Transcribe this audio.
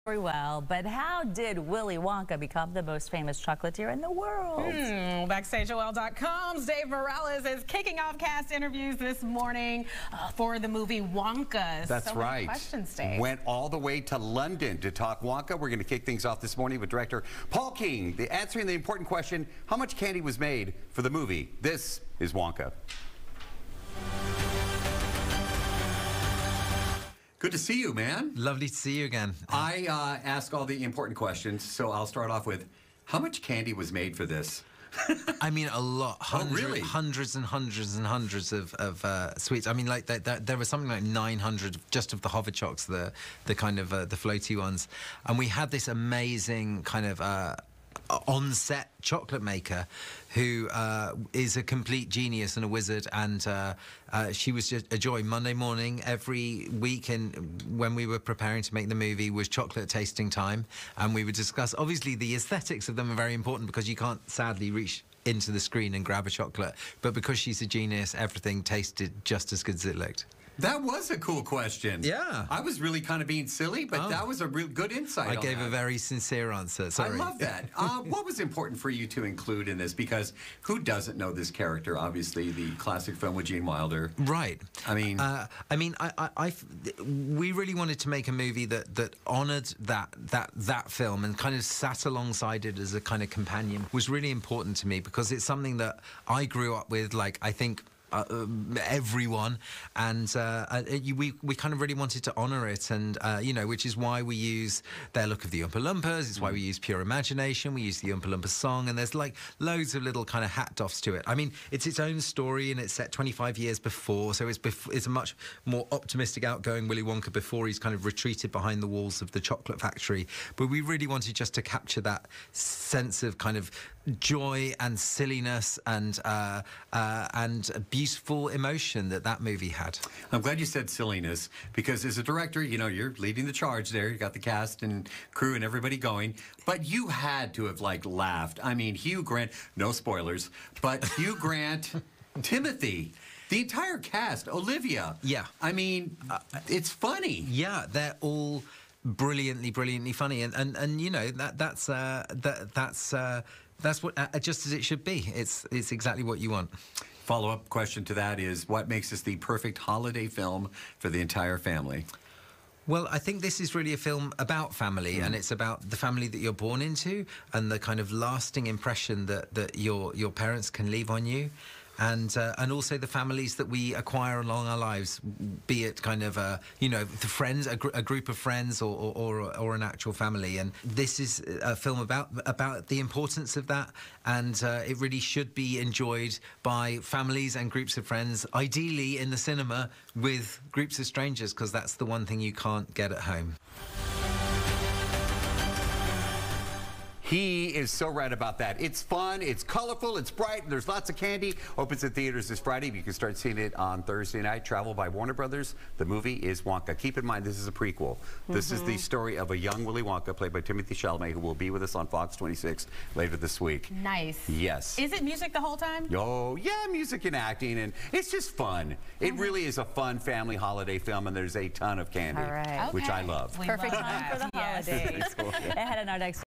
very well, but how did Willy Wonka become the most famous chocolatier in the world? BackstageOL.com's Dave Morales is kicking off cast interviews this morning for the movie Wonka. That's right. Many questions, Dave. Went all the way to London to talk Wonka. We're going to kick things off this morning with director Paul King, answering the important question, how much candy was made for the movie? This is Wonka. Good to see you, man. Lovely to see you again. I ask all the important questions, so I'll start off with, how much candy was made for this? I mean, a lot. Really? Hundreds and hundreds and hundreds of sweets. I mean, like there was something like 900 just of the Hoverchocks, the kind of the floaty ones, and we had this amazing kind of on-set chocolate maker who is a complete genius and a wizard, and she was just a joy. Monday morning every week, and when we were preparing to make the movie, was chocolate tasting time, and we would discuss, obviously the aesthetics of them are very important because you can't sadly reach into the screen and grab a chocolate, but because she's a genius, everything tasted just as good as it looked. That was a cool question. Yeah. I was really kind of being silly, but that was a real good insight. I gave a very sincere answer. Sorry. I love that. What was important for you to include in this? Because who doesn't know this character? Obviously, the classic film with Gene Wilder. Right. I mean, we really wanted to make a movie that honoured that film and kind of sat alongside it as a kind of companion. Was really important to me because it's something that I grew up with. Like, I think everyone, and we kind of really wanted to honour it, and you know, which is why we use their look of the Oompa Loompas. It's why we use Pure Imagination. We use the Oompa Loompa song, and there's like loads of little kind of hat-offs to it. I mean, it's its own story, and it's set 25 years before, so it's a much more optimistic, outgoing Willy Wonka before he's kind of retreated behind the walls of the chocolate factory. But we really wanted just to capture that sense of kind of joy and silliness and beautiful emotion that movie had. I'm glad you said silliness, because as a director, you know, you're leading the charge there. You got the cast and crew and everybody going, but you had to have like laughed. I mean, Hugh Grant, no spoilers, but Hugh Grant, Timothy, the entire cast, Olivia. Yeah. I mean, it's funny. Yeah, they're all brilliantly funny, and you know, that's what just as it should be. It's exactly what you want. Follow-up question to that is, what makes this the perfect holiday film for the entire family? Well, I think this is really a film about family, and it's about the family that you're born into and the kind of lasting impression that your parents can leave on you. And also the families that we acquire along our lives, be it kind of you know, the friends, a group of friends, or an actual family. And this is a film about the importance of that, and it really should be enjoyed by families and groups of friends, ideally in the cinema with groups of strangers, because that's the one thing you can't get at home. He is so right about that. It's fun, it's colorful, it's bright, there's lots of candy. Opens in theaters this Friday. You can start seeing it on Thursday night. Travel by Warner Brothers. The movie is Wonka. Keep in mind, this is a prequel. This is the story of a young Willy Wonka, played by Timothée Chalamet, who will be with us on Fox 26 later this week. Nice. Yes. Is it music the whole time? Oh, yeah, music and acting, and it's just fun. It really is a fun family holiday film, and there's a ton of candy, All right. which I love. Perfect time for the holidays. Ahead in our next